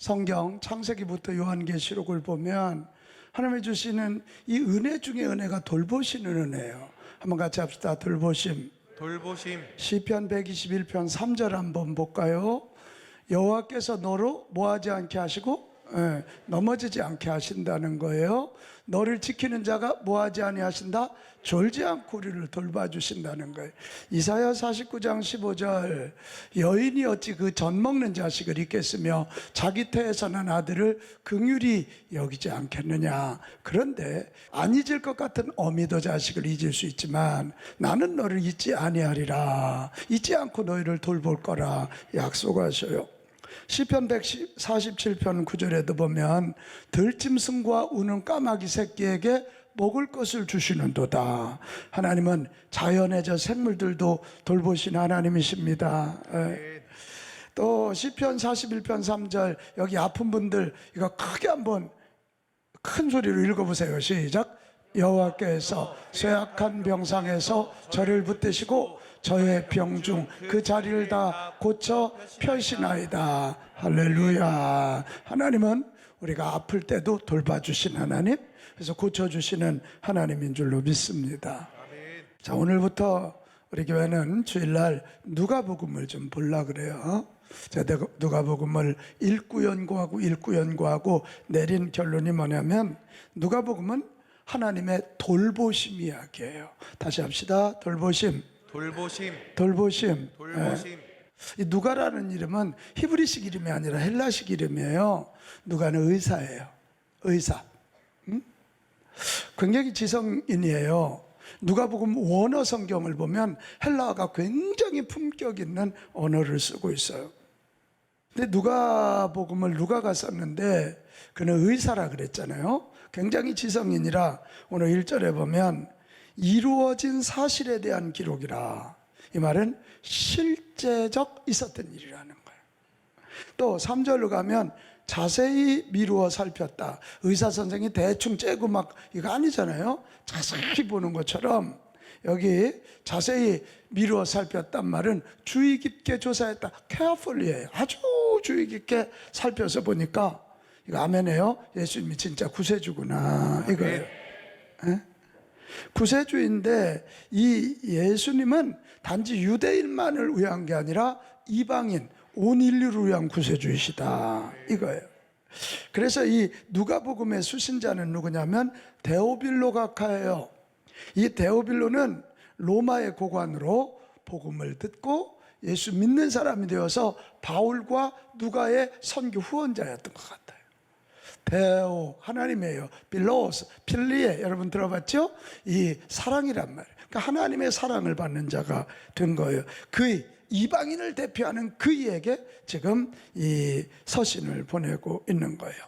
성경 창세기부터 요한계시록을 보면 하나님이 주시는 이 은혜 중에 은혜가 돌보시는 은혜예요. 한번 같이 합시다. 돌보심. 시편 121편 3절 한번 볼까요? 여호와께서 너로 뭐하지 않게 하시고 넘어지지 않게 하신다는 거예요. 너를 지키는 자가 뭐하지 아니하신다? 졸지 않고 우리를 돌봐주신다는 거예요. 이사야 49장 15절 여인이 어찌 그 젖 먹는 자식을 잊겠으며 자기 태에서 난 아들을 긍휼히 여기지 않겠느냐. 그런데 안 잊을 것 같은 어미도 자식을 잊을 수 있지만 나는 너를 잊지 아니하리라. 잊지 않고 너희를 돌볼 거라 약속하셔요. 시편 147편 9절에도 보면 들짐승과 우는 까마귀 새끼에게 먹을 것을 주시는도다. 하나님은 자연의 저 생물들도 돌보신 하나님이십니다. 또 시편 41편 3절 여기 아픈 분들 이거 크게 한번 큰 소리로 읽어보세요. 시작. 여호와께서 쇠약한 병상에서 저를 붙드시고 저의 병중 그 자리를 다 고쳐 펴시나이다. 할렐루야. 하나님은 우리가 아플 때도 돌봐주신 하나님, 그래서 고쳐주시는 하나님인 줄로 믿습니다. 자, 오늘부터 우리 교회는 주일날 누가복음을 좀 보려고 그래요. 제가 누가복음을 읽고 연구하고 내린 결론이 뭐냐면 누가복음은 하나님의 돌보심 이야기예요. 다시 합시다. 돌보심. 이 누가라는 이름은 히브리식 이름이 아니라 헬라식 이름이에요. 누가는 의사예요. 의사. 굉장히 지성인이에요. 누가복음 원어 성경을 보면 헬라어가 굉장히 품격 있는 언어를 쓰고 있어요. 근데 누가복음을 누가가 썼는데 그는 의사라 그랬잖아요. 굉장히 지성인이라 오늘 1절에 보면 이루어진 사실에 대한 기록이라. 이 말은 실제적 있었던 일이라는 거예요. 또 3절로 가면 자세히 미루어 살폈다. 의사 선생이 대충 째고 막 이거 아니잖아요. 자세히 보는 것처럼 여기 자세히 미루어 살폈단 말은 주의 깊게 조사했다. carefully예요. 아주 주의 깊게 살펴서 보니까 이거 아멘이에요. 예수님이 진짜 구세주구나 이거예요. 구세주인데 이 예수님은 단지 유대인만을 위한 게 아니라 이방인 온 인류를 위한 구세주이시다 이거예요. 그래서 이 누가복음의 수신자는 누구냐면 데오빌로 각하예요. 이 데오빌로는 로마의 고관으로 복음을 듣고 예수 믿는 사람이 되어서 바울과 누가의 선교 후원자였던 것 같아요. 데오 하나님이에요. 빌로스 필리에 여러분 들어봤죠? 이 사랑이란 말이에요. 그러니까 하나님의 사랑을 받는 자가 된 거예요. 그 이방인을 대표하는 그이에게 지금 이 서신을 보내고 있는 거예요.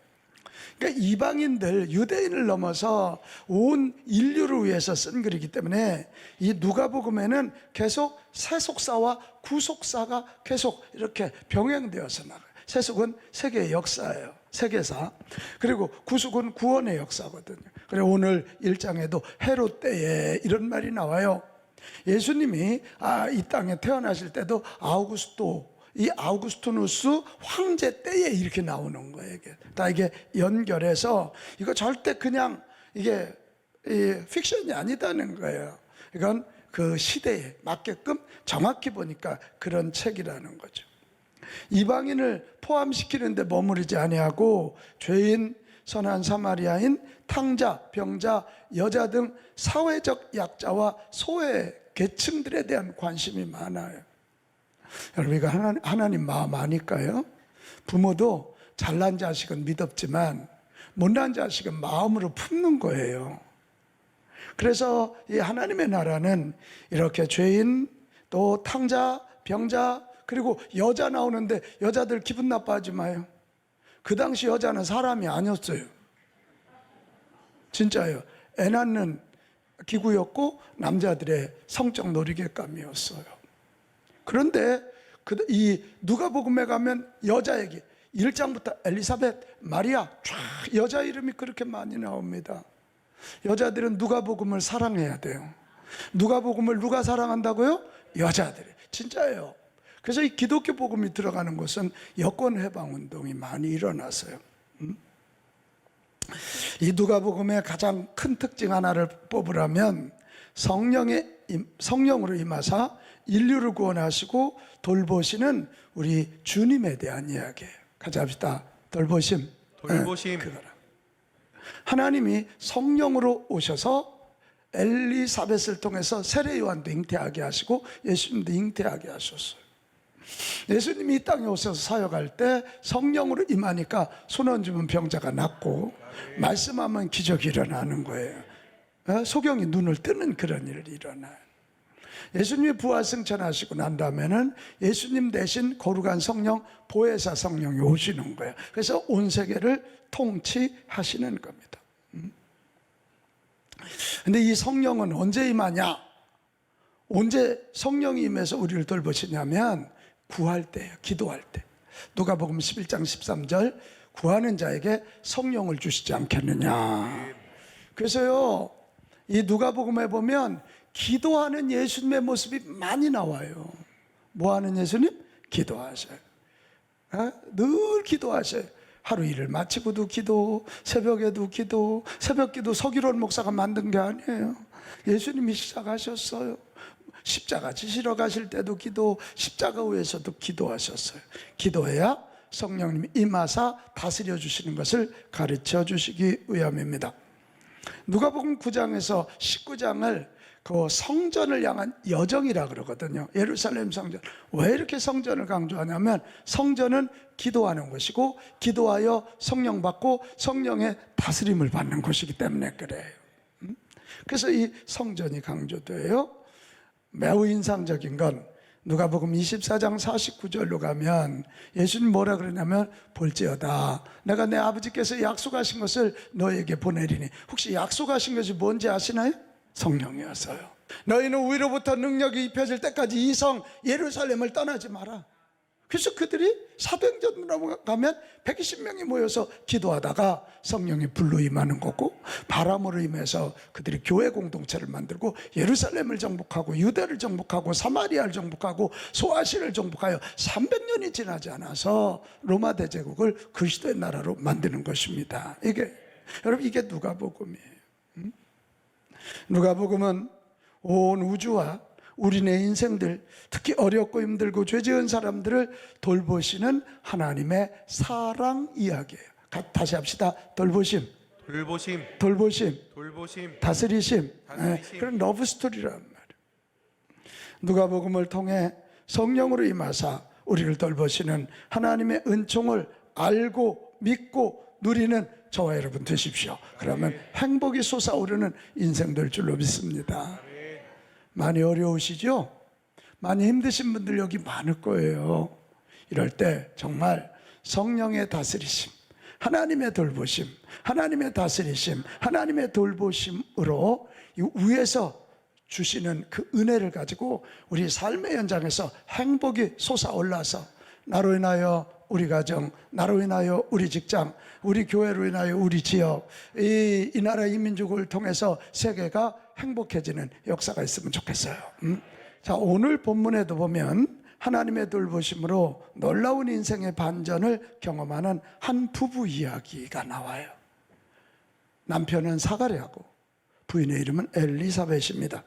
그러니까 이방인들 유대인을 넘어서 온 인류를 위해서 쓴 글이기 때문에 이 누가복음에는 계속 세속사와 구속사가 계속 이렇게 병행되어서 나가요. 세속은 세계의 역사예요. 세계사. 그리고 구속은 구원의 역사거든요. 그래서 오늘 1장에도 헤롯 때에 이런 말이 나와요. 예수님이 이 땅에 태어나실 때도 이 아우구스토누스 황제 때에 이렇게 나오는 거예요. 이게 연결해서 이거 절대 그냥 이게 픽션이 아니다는 거예요. 이건 그 시대에 맞게끔 정확히 보니까 그런 책이라는 거죠. 이방인을 포함시키는데 머무르지 아니하고 죄인, 선한 사마리아인, 탕자, 병자, 여자 등 사회적 약자와 소외 계층들에 대한 관심이 많아요. 여러분 이거 하나님 마음 아닐까요? 부모도 잘난 자식은 믿었지만 못난 자식은 마음으로 품는 거예요. 그래서 이 하나님의 나라는 이렇게 죄인, 또 탕자, 병자, 그리고 여자 나오는데 여자들 기분 나빠하지 마요. 그 당시 여자는 사람이 아니었어요. 진짜예요. 애 낳는 기구였고 남자들의 성적 놀이개감이었어요. 그런데 이 누가복음에 가면 여자 얘기 1장부터 엘리사벳, 마리아 쫙 여자 이름이 그렇게 많이 나옵니다. 여자들은 누가복음을 사랑해야 돼요. 누가복음을 누가 사랑한다고요? 여자들이. 진짜예요. 그래서 이 기독교 복음이 들어가는 곳은 여권 해방 운동이 많이 일어났어요. 이 누가복음의 가장 큰 특징 하나를 뽑으라면 성령으로 임하사 인류를 구원하시고 돌보시는 우리 주님에 대한 이야기예요. 같이 합시다. 돌보심. 돌보심. 그거라. 하나님이 성령으로 오셔서 엘리사벳을 통해서 세례 요한도 잉태하게 하시고 예수님도 잉태하게 하셨어요. 예수님이 이 땅에 오셔서 사역할 때 성령으로 임하니까 손 얹으면 병자가 낫고 말씀하면 기적이 일어나는 거예요. 소경이 눈을 뜨는 그런 일이 일어나요. 예수님이 부활승천하시고 난 다음에는 예수님 대신 거룩한 성령, 보혜사 성령이 오시는 거예요. 그래서 온 세계를 통치하시는 겁니다. 근데 이 성령은 언제 임하냐? 언제 성령이 임해서 우리를 돌보시냐면 구할 때예요. 기도할 때. 누가복음 11장 13절 구하는 자에게 성령을 주시지 않겠느냐. 그래서요, 이 누가복음에 보면 기도하는 예수님의 모습이 많이 나와요. 뭐 하는 예수님? 기도하셔요. 늘 기도하셔요. 하루 일을 마치고도 기도, 새벽에도 기도. 새벽 기도 서기론 목사가 만든 게 아니에요. 예수님이 시작하셨어요. 십자가 지시러 가실 때도 기도, 십자가 위에서도 기도하셨어요. 기도해야 성령님이 임하사 다스려 주시는 것을 가르쳐 주시기 위함입니다. 누가복음 9장에서 19장을 그 성전을 향한 여정이라 그러거든요. 예루살렘 성전. 왜 이렇게 성전을 강조하냐면 성전은 기도하는 곳이고 기도하여 성령 받고 성령의 다스림을 받는 곳이기 때문에 그래요. 그래서 이 성전이 강조돼요. 매우 인상적인 건 누가복음 24장 49절로 가면 예수님 뭐라 그러냐면 볼지어다 내가 내 아버지께서 약속하신 것을 너에게 보내리니. 혹시 약속하신 것이 뭔지 아시나요? 성령이었어요. 너희는 위로부터 능력이 입혀질 때까지 이 성 예루살렘을 떠나지 마라. 그래서 그들이 사도행전으로 가면 120명이 모여서 기도하다가 성령이 불로 임하는 거고 바람으로 임해서 그들이 교회 공동체를 만들고 예루살렘을 정복하고 유대를 정복하고 사마리아를 정복하고 소아시아를 정복하여 300년이 지나지 않아서 로마 대제국을 그리스도의 나라로 만드는 것입니다. 여러분 이게 누가복음이에요. 누가복음은 온 우주와 우리네 인생들, 특히 어렵고 힘들고 죄 지은 사람들을 돌보시는 하나님의 사랑 이야기예요. 다시 합시다. 돌보심, 돌보심, 돌보심, 돌보심, 다스리심. 그런 러브 스토리란 말이에요. 누가복음을 통해 성령으로 임하사 우리를 돌보시는 하나님의 은총을 알고 믿고 누리는 저와 여러분 되십시오. 그러면 행복이 솟아오르는 인생 될 줄로 믿습니다. 많이 어려우시죠? 많이 힘드신 분들 여기 많을 거예요. 이럴 때 정말 성령의 다스리심, 하나님의 돌보심, 하나님의 다스리심, 하나님의 돌보심으로 위에서 주시는 그 은혜를 가지고 우리 삶의 현장에서 행복이 솟아올라서 나로 인하여 우리 가정, 나로 인하여 우리 직장, 우리 교회로 인하여 우리 지역, 이 나라 이 민족을 통해서 세계가 행복해지는 역사가 있으면 좋겠어요. 자, 오늘 본문에도 보면 하나님의 돌보심으로 놀라운 인생의 반전을 경험하는 한 부부 이야기가 나와요. 남편은 사가랴고 부인의 이름은 엘리사벳입니다.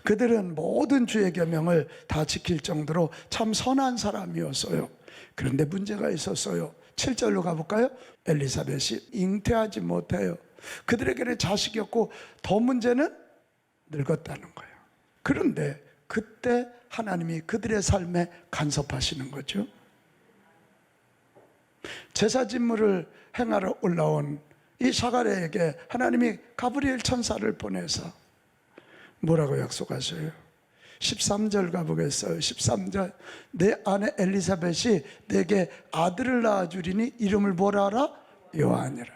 그들은 모든 주의 계명을 다 지킬 정도로 참 선한 사람이었어요. 그런데 문제가 있었어요. 7절로 가볼까요? 엘리사벳이 잉태하지 못해요. 그들에게는 자식이 없고 더 문제는 늙었다는 거예요. 그런데 그때 하나님이 그들의 삶에 간섭하시는 거죠. 제사 진물을 행하러 올라온 이 사가랴에게 하나님이 가브리엘 천사를 보내서 뭐라고 약속하셔요? 13절 가보겠어요. 13절 내 아내 엘리사벳이 내게 아들을 낳아주리니 이름을 뭐라 하라? 요한이라.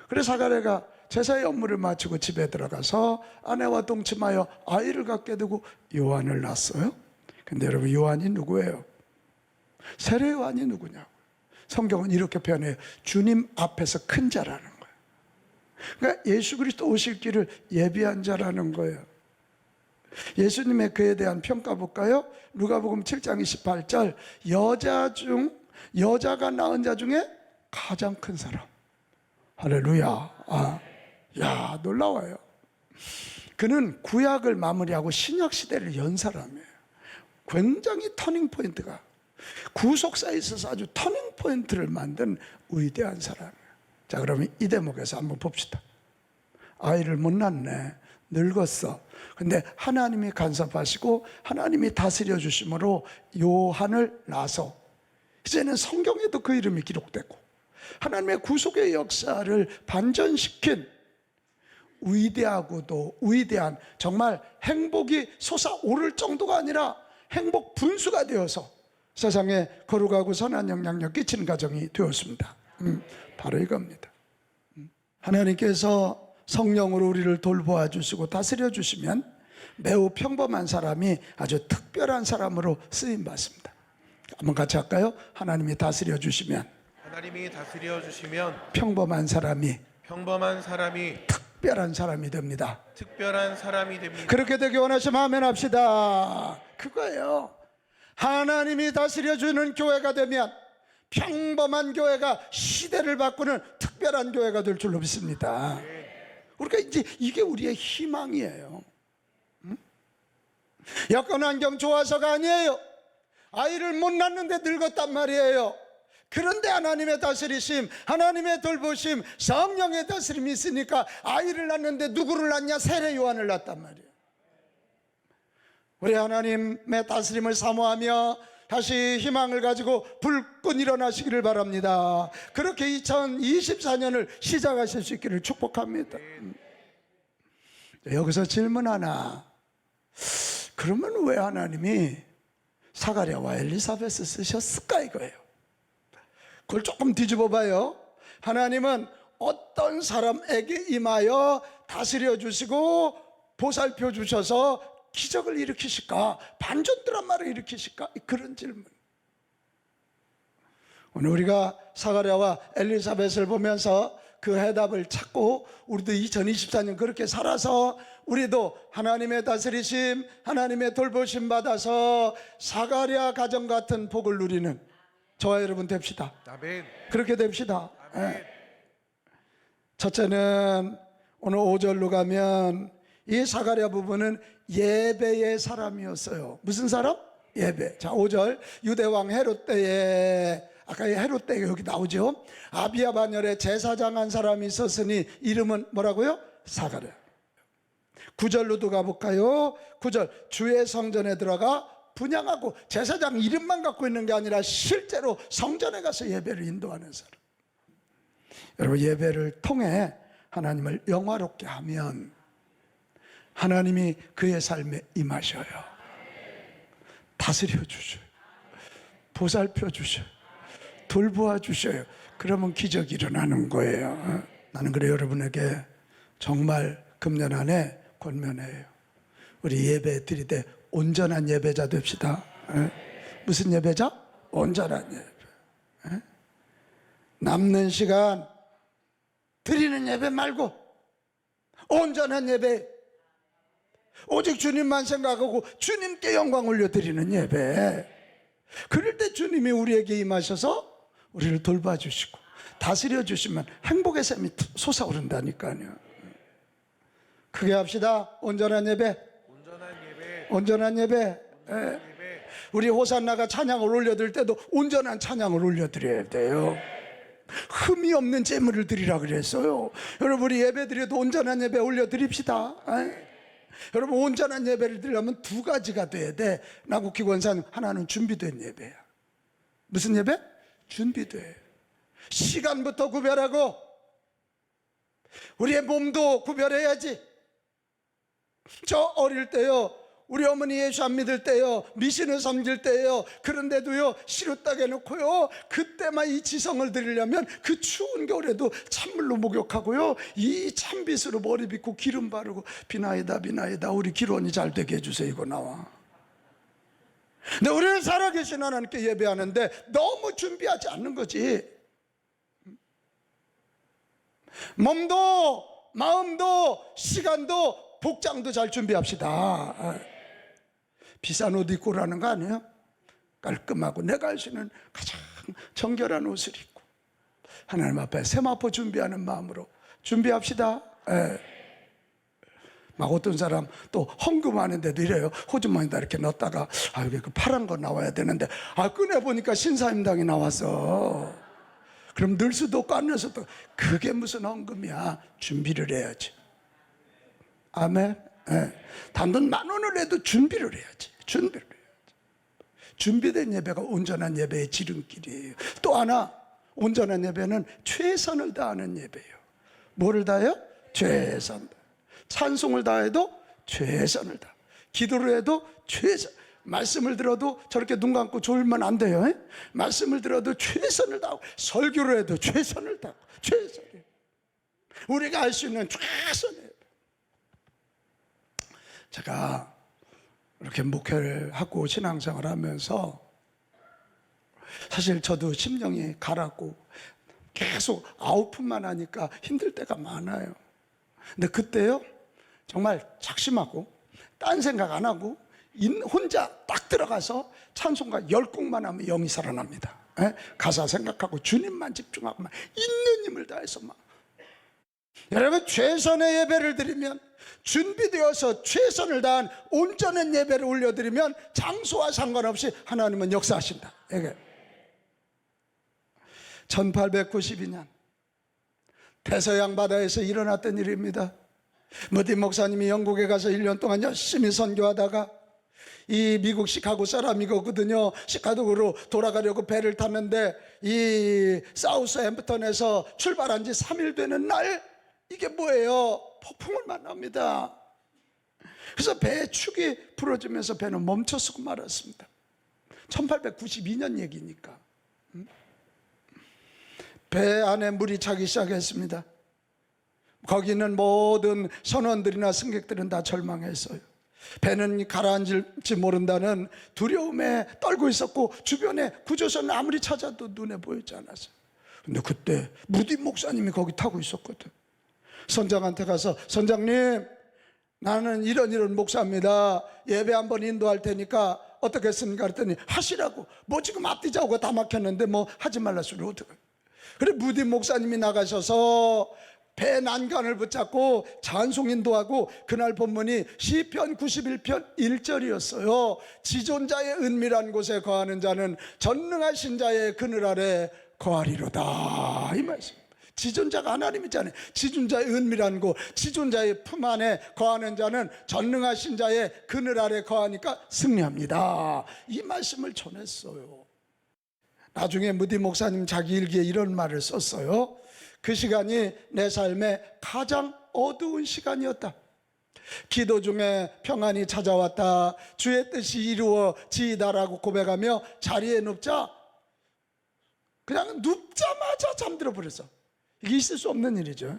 그래서 사가랴가 제사의 업무를 마치고 집에 들어가서 아내와 동침하여 아이를 갖게 되고 요한을 낳았어요. 근데 여러분 요한이 누구예요? 세례 요한이 누구냐고. 성경은 이렇게 표현해요. 주님 앞에서 큰 자라는 거예요. 그러니까 예수 그리스도 오실 길을 예비한 자라는 거예요. 예수님의 그에 대한 평가 볼까요? 누가복음 7장 28절 여자가 낳은 자 중에 가장 큰 사람. 할렐루야. 야, 놀라워요. 그는 구약을 마무리하고 신약 시대를 연 사람이에요. 굉장히 터닝 포인트가, 구속사에 있어서 아주 터닝 포인트를 만든 위대한 사람이에요. 자, 그러면 이 대목에서 한번 봅시다. 아이를 못 낳네, 늙었어. 근데 하나님이 간섭하시고 하나님이 다스려 주심으로 요한을 낳아서 이제는 성경에도 그 이름이 기록되고 하나님의 구속의 역사를 반전시킨 위대하고도 위대한, 정말 행복이 솟아오를 정도가 아니라 행복 분수가 되어서 세상에 거룩하고 선한 영향력 끼치는 가정이 되었습니다. 바로 이겁니다. 하나님께서 성령으로 우리를 돌보아 주시고 다스려 주시면 매우 평범한 사람이 아주 특별한 사람으로 쓰임 받습니다. 한번 같이 할까요? 하나님이 다스려 주시면 평범한 사람이 특별한 사람이 됩니다. 그렇게 되기 원하시면 아멘 합시다. 그거예요. 하나님이 다스려 주는 교회가 되면 평범한 교회가 시대를 바꾸는 특별한 교회가 될 줄로 믿습니다. 그러니까 이제 이게 우리의 희망이에요. 여건 환경 좋아서가 아니에요. 아이를 못 낳는데 늙었단 말이에요. 그런데 하나님의 다스리심, 하나님의 돌보심, 성령의 다스림이 있으니까 아이를 낳는데 누구를 낳냐? 세례 요한을 낳았단 말이에요. 우리 하나님의 다스림을 사모하며 다시 희망을 가지고 불끈 일어나시기를 바랍니다. 그렇게 2024년을 시작하실 수 있기를 축복합니다. 여기서 질문 하나. 그러면 왜 하나님이 사가랴와 엘리사벳을 쓰셨을까 이거예요. 그걸 조금 뒤집어 봐요. 하나님은 어떤 사람에게 임하여 다스려 주시고 보살펴 주셔서 기적을 일으키실까? 반전 드라마를 일으키실까? 그런 질문. 오늘 우리가 사가랴와 엘리사벳을 보면서 그 해답을 찾고 우리도 2024년 그렇게 살아서 우리도 하나님의 다스리심, 하나님의 돌보심 받아서 사가랴 가정 같은 복을 누리는 저와 여러분 됩시다. 아멘. 그렇게 됩시다. 아멘. 네. 첫째는 오늘 5절로 가면 이 사가랴 부부는 예배의 사람이었어요. 무슨 사람? 예배. 자, 5절. 유대왕 헤롯 때에, 아까 헤롯 때가 여기 나오죠. 아비야 반열에 제사장 한 사람이 있었으니 이름은 뭐라고요? 사가랴. 9절로 도 가볼까요? 9절. 주의 성전에 들어가 분향하고, 제사장 이름만 갖고 있는 게 아니라 실제로 성전에 가서 예배를 인도하는 사람. 여러분, 예배를 통해 하나님을 영화롭게 하면 하나님이 그의 삶에 임하셔요. 다스려 주셔요. 보살펴 주셔요. 돌보아 주셔요. 그러면 기적이 일어나는 거예요. 나는 그래 여러분에게 정말 금년 안에 권면해요. 우리 예배 드릴 때 온전한 예배자 됩시다. 무슨 예배자? 온전한 예배. 남는 시간 드리는 예배 말고 온전한 예배, 오직 주님만 생각하고 주님께 영광 올려드리는 예배. 그럴 때 주님이 우리에게 임하셔서 우리를 돌봐주시고 다스려 주시면 행복의 샘이 솟아오른다니까요. 크게 합시다. 온전한 예배. 온전한 예배. 우리 호산나가 찬양을 올려드릴 때도 온전한 찬양을 올려드려야 돼요. 흠이 없는 제물을 드리라 그랬어요. 여러분, 우리 예배 드려도 온전한 예배 올려드립시다. 여러분, 온전한 예배를 드리려면 두 가지가 돼야 돼. 나국기 권사님, 하나는 준비된 예배야. 무슨 예배? 준비돼. 시간부터 구별하고 우리의 몸도 구별해야지. 저 어릴 때요, 우리 어머니 예수 안 믿을 때요, 미신을 섬길 때요, 그런데도요 시루떡 해놓고요, 그때만 이 지성을 드리려면 그 추운 겨울에도 찬물로 목욕하고요, 이 찬빗으로 머리 빗고 기름 바르고 비나이다 비나이다 우리 기론이 잘 되게 해주세요 이거 나와. 근데 우리는 살아계신 하나님께 예배하는데 너무 준비하지 않는 거지. 몸도 마음도 시간도 복장도 잘 준비합시다. 비싼 옷 입고 라는 거 아니에요? 깔끔하고 내가 할 수 있는 가장 정결한 옷을 입고 하나님 앞에 세마포 준비하는 마음으로 준비합시다. 막 어떤 사람 또 헌금하는데도 이래요. 호주머니에다 이렇게 넣었다가 여기 그 파란 거 나와야 되는데 꺼내보니까 신사임당이 나왔어. 그럼 넣을 수도 없고 안 넣을 수도 없고. 그게 무슨 헌금이야. 준비를 해야지. 아멘. 단돈 10,000원을 해도 준비를 해야지. 준비를 해야지. 준비된 예배가 온전한 예배의 지름길이에요. 또 하나, 온전한 예배는 최선을 다하는 예배예요. 뭐를 다해요? 최선. 찬송을 다해도 최선을 다. 기도를 해도 최선. 말씀을 들어도 저렇게 눈 감고 졸면 안 돼요. 말씀을 들어도 최선을 다하고, 설교를 해도 최선을 다하고, 최선을. 우리가 할 수 있는 최선을. 제가 이렇게 목회를 하고 신앙생활을 하면서 사실 저도 심령이 가라고 계속 아웃풋만 하니까 힘들 때가 많아요. 근데 그때요, 정말 작심하고 딴 생각 안 하고 혼자 딱 들어가서 찬송가 10곡만 하면 영이 살아납니다. 가사 생각하고 주님만 집중하고 막 있는 힘을 다해서 막. 여러분, 최선의 예배를 드리면, 준비되어서 최선을 다한 온전한 예배를 올려드리면 장소와 상관없이 하나님은 역사하신다. 이게 1892년 대서양 바다에서 일어났던 일입니다. 무디 목사님이 영국에 가서 1년 동안 열심히 선교하다가, 이 미국 시카고 사람이거든요. 시카고로 돌아가려고 배를 탔는데 이 사우스햄프턴에서 출발한 지 3일 되는 날, 이게 뭐예요? 폭풍을 만납니다. 그래서 배의 축이 부러지면서 배는 멈춰서고 말았습니다. 1892년 얘기니까. 배 안에 물이 차기 시작했습니다. 거기 있는 모든 선원들이나 승객들은 다 절망했어요. 배는 가라앉을지 모른다는 두려움에 떨고 있었고, 주변에 구조선을 아무리 찾아도 눈에 보이지 않았어요. 근데 그때 무디 목사님이 거기 타고 있었거든. 선장한테 가서, 선장님, 나는 이런 목사입니다. 예배 한번 인도할 테니까 어떻겠습니까? 그랬더니 하시라고. 뭐 지금 앞뒤 좌우가 다 막혔는데 뭐 하지 말라 소리 어떡해. 그래, 무디 목사님이 나가셔서 배 난간을 붙잡고 찬송 인도하고, 그날 본문이 시편 91편 1절이었어요. 지존자의 은밀한 곳에 거하는 자는 전능하신 자의 그늘 아래 거하리로다, 이 말씀. 지존자가 하나님이잖아요. 지존자의 은밀한 곳, 지존자의 품 안에 거하는 자는 전능하신 자의 그늘 아래 거하니까 승리합니다, 이 말씀을 전했어요. 나중에 무디 목사님 자기 일기에 이런 말을 썼어요. 그 시간이 내 삶의 가장 어두운 시간이었다. 기도 중에 평안이 찾아왔다. 주의 뜻이 이루어지이다라고 고백하며 자리에 눕자, 그냥 눕자마자 잠들어 버렸어. 이게 있을 수 없는 일이죠.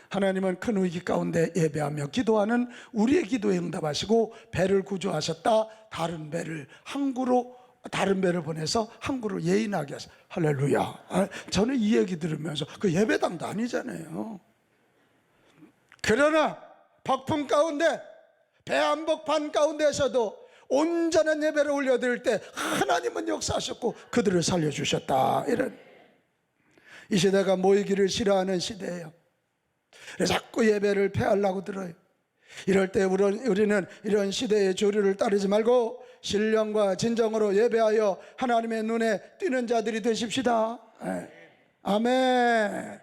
하나님은 큰 위기 가운데 예배하며 기도하는 우리의 기도에 응답하시고 배를 구조하셨다. 다른 배를 보내서 항구로 예인하게 하셨어요. 할렐루야. 저는 이 얘기 들으면서, 그 예배당도 아니잖아요. 그러나 폭풍 가운데, 배 한복판 가운데에서도 온전한 예배를 올려드릴 때 하나님은 역사하셨고 그들을 살려주셨다. 이 시대가 모이기를 싫어하는 시대예요. 그래서 자꾸 예배를 폐하려고 들어요. 이럴 때 우리는 이런 시대의 조류를 따르지 말고 신령과 진정으로 예배하여 하나님의 눈에 띄는 자들이 되십시다. 아멘.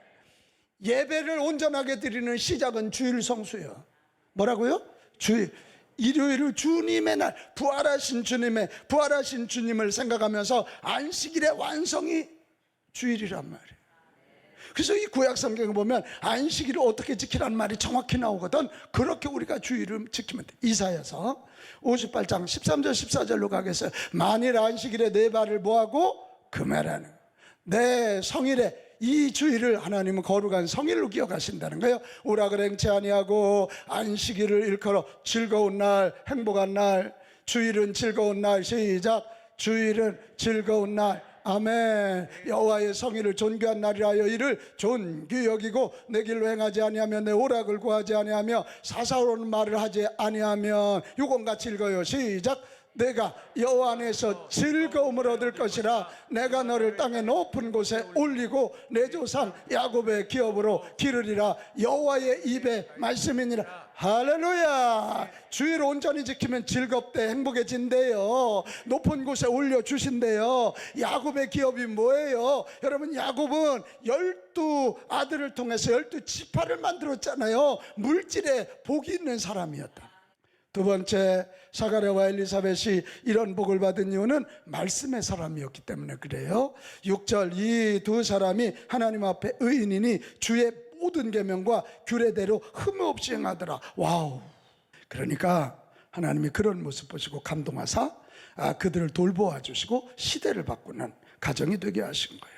예배를 온전하게 드리는 시작은 주일 성수예요. 뭐라고요? 주일. 일요일을 주님의 날, 부활하신 주님을 생각하면서 안식일의 완성이 주일이란 말이에요. 그래서 이 구약 성경을 보면 안식일을 어떻게 지키라는 말이 정확히 나오거든. 그렇게 우리가 주일을 지키면 돼. 이사야서 58장 13절 14절로 가겠어요. 만일 안식일에 내 발을 뭐하고 금해라는, 내 성일에, 이 주일을 하나님은 거룩한 성일로 기억하신다는 거예요. 오락을 행치 아니하고 안식일을 일컬어 즐거운 날, 행복한 날. 주일은 즐거운 날. 시작. 주일은 즐거운 날. 아멘. 여호와의 성의를 존귀한 날이라여 이를 존귀 여기고 내 길로 행하지 아니하며 내 오락을 구하지 아니하며 사사로운 말을 하지 아니하면 요건 같이 읽어요. 시작. 내가 여호와 안에서 즐거움을 얻을 것이라. 내가 너를 땅의 높은 곳에 올리고 내 조상 야곱의 기업으로 기르리라. 여호와의 입의 말씀이니라. 할렐루야. 주의를 온전히 지키면 즐겁대 행복해진대요. 높은 곳에 올려주신대요. 야곱의 기업이 뭐예요? 여러분, 야곱은 12 아들을 통해서 12지파를 만들었잖아요. 물질에 복이 있는 사람이었다. 두 번째, 사가랴와 엘리사벳이 이런 복을 받은 이유는 말씀의 사람이었기 때문에 그래요. 6절, 이 두 사람이 하나님 앞에 의인이니 주의 모든 계명과 규례대로 흠 없이 행하더라. 와우. 그러니까 하나님이 그런 모습 보시고 감동하사 그들을 돌보아 주시고 시대를 바꾸는 가정이 되게 하신 거예요.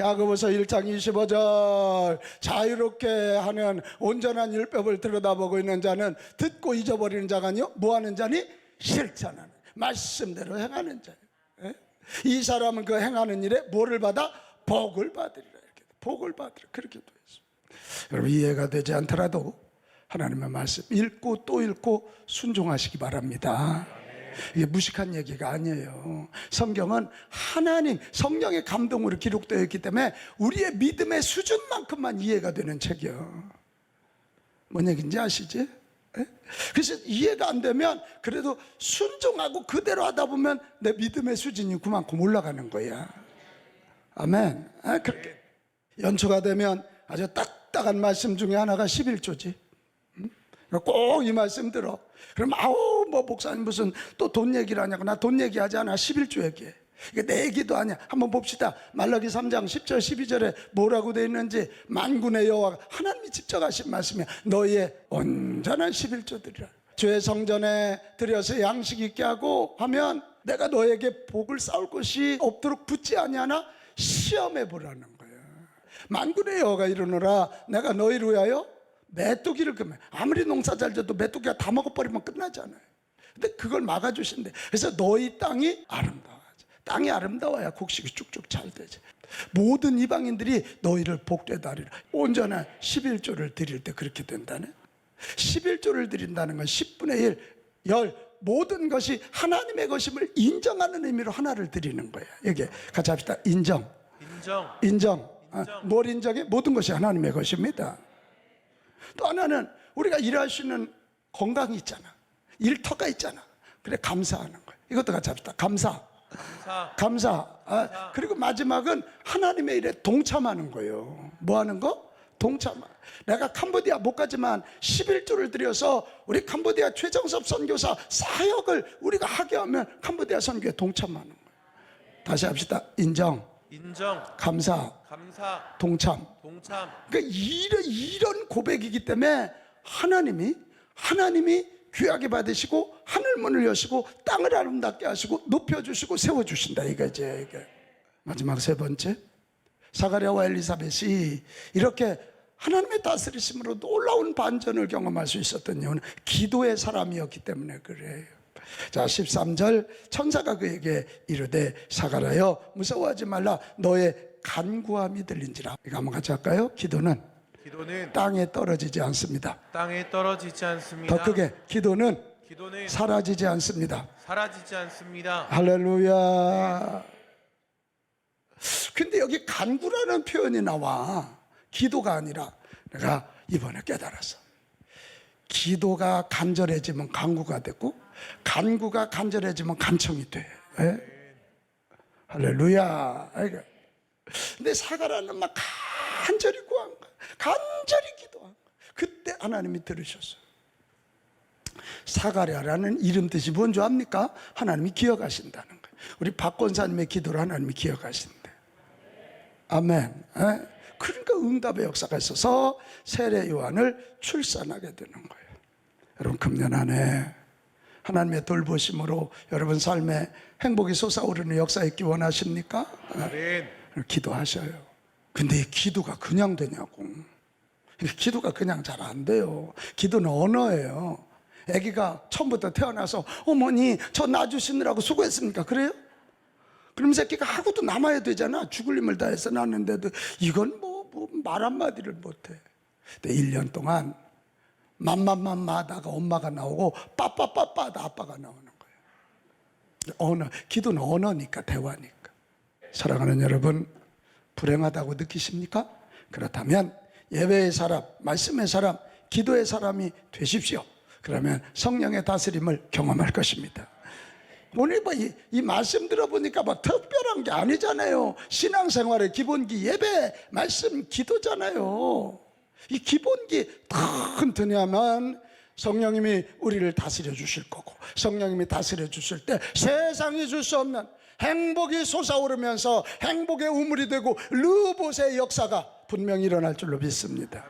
야고보서 1장 25절, 자유롭게 하는 온전한 율법을 들여다보고 있는 자는 듣고 잊어버리는 자가 아니요 뭐하는 자니? 실천하는, 말씀대로 행하는 자예요. 이 사람은 그 행하는 일에 뭐를 받아? 복을 받으리라. 이렇게 복을 받으리라. 그렇게 되어 있습니다. 여러분, 이해가 되지 않더라도 하나님의 말씀 읽고 또 읽고 순종하시기 바랍니다. 이게 무식한 얘기가 아니에요. 성경은 하나님 성령의 감동으로 기록되어 있기 때문에 우리의 믿음의 수준만큼만 이해가 되는 책이요. 뭔 얘기인지 아시지? 그래서 이해가 안 되면 그래도 순종하고 그대로 하다 보면 내 믿음의 수준이 그만큼 올라가는 거야. 아멘. 그렇게 연초가 되면 아주 딱딱한 말씀 중에 하나가 11조지. 꼭 이 말씀 들어. 그럼 아우 뭐 목사님 무슨 또 돈 얘기를 하냐고. 나 돈 얘기하지 않아. 11조 얘기해. 이게 내 얘기도 아니야. 한번 봅시다. 말라기 3장 10절 12절에 뭐라고 되어 있는지. 만군의 여호와가 하나님이 직접 하신 말씀이야. 너희의 온전한 11조들이라. 주의 성전에 들여서 양식 있게 하고 하면 내가 너에게 복을 쌓을 것이 없도록 붙지 아니하나 시험해 보라는 거야. 만군의 여호와가 이르노라. 내가 너희를 위하여 메뚜기를 금해. 아무리 농사 잘 져도 메뚜기가 다 먹어버리면 끝나잖아요. 근데 그걸 막아주신대. 그래서 너희 땅이 아름다워야지. 땅이 아름다워야 곡식이 쭉쭉 잘 되지. 모든 이방인들이 너희를 복되다 하리라. 온전한 11조를 드릴 때 그렇게 된다네. 11조를 드린다는 건 10분의 1, 모든 것이 하나님의 것임을 인정하는 의미로 하나를 드리는 거야. 여기 같이 합시다. 인정. 뭘 인정해? 모든 것이 하나님의 것입니다. 또 하나는 우리가 일할 수 있는 건강이 있잖아. 일터가 있잖아. 그래, 감사하는 거예요. 이것도 같이 합시다. 감사. 그리고 마지막은 하나님의 일에 동참하는 거예요. 뭐 하는 거? 동참. 내가 캄보디아 못 가지만 11조를 들여서 우리 캄보디아 최정섭 선교사 사역을 우리가 하게 하면 캄보디아 선교에 동참하는 거예요. 다시 합시다. 인정, 감사, 동참. 그러니까 이런 고백이기 때문에 하나님이 귀하게 받으시고 하늘문을 여시고 땅을 아름답게 하시고 높여주시고 세워주신다 이거지. 이게 마지막 세 번째, 사가랴와 엘리사벳이 이렇게 하나님의 다스리심으로 놀라운 반전을 경험할 수 있었던 이유는 기도의 사람이었기 때문에 그래요. 자, 13절, 천사가 그에게 이르되 사가랴여 무서워하지 말라. 너의 간구함이 들린지라. 이거 한번 같이 할까요? 기도는 땅에 떨어지지 않습니다. 더 크게, 기도는 사라지지 않습니다. 할렐루야. 근데 여기 간구라는 표현이 나와. 기도가 아니라. 내가 이번에 깨달았어. 기도가 간절해지면 간구가 되고 간구가 간절해지면 간청이 돼. 할렐루야. 근데 사가랴는 막 간절히 구한 거야. 간절히 기도한 거야. 그때 하나님이 들으셨어요. 사가랴라는 이름 뜻이 뭔지 압니까? 하나님이 기억하신다는 거예요. 우리 박 권사님의 기도를 하나님이 기억하신대. 아멘. 그러니까 응답의 역사가 있어서 세례 요한을 출산하게 되는 거예요. 여러분, 금년 안에 하나님의 돌보심으로 여러분 삶에 행복이 솟아오르는 역사 있기 원하십니까? 기도하셔요. 근데 이 기도가 그냥 되냐고. 기도가 그냥 잘 안 돼요. 기도는 언어예요. 아기가 처음부터 태어나서 어머니 저 낳아주시느라고 수고했습니까? 그래요? 그럼 새끼가 하고도 남아야 되잖아. 죽을 힘을 다해서 낳았는데도 이건 뭐 말 한마디를 못해. 근데 1년 동안 맘마다가 엄마가 나오고 빠빠빠빠다 아빠가 나오는 거예요. 기도는 언어니까, 대화니까. 사랑하는 여러분, 불행하다고 느끼십니까? 그렇다면 예배의 사람, 말씀의 사람, 기도의 사람이 되십시오. 그러면 성령의 다스림을 경험할 것입니다. 오늘 이 말씀 들어보니까 특별한 게 아니잖아요. 신앙생활의 기본기 예배, 말씀, 기도잖아요. 이 기본기 튼튼하면 성령님이 우리를 다스려 주실 거고, 성령님이 다스려 주실 때 세상이 줄 수 없는 행복이 솟아오르면서 행복의 우물이 되고 르봇의 역사가 분명히 일어날 줄로 믿습니다.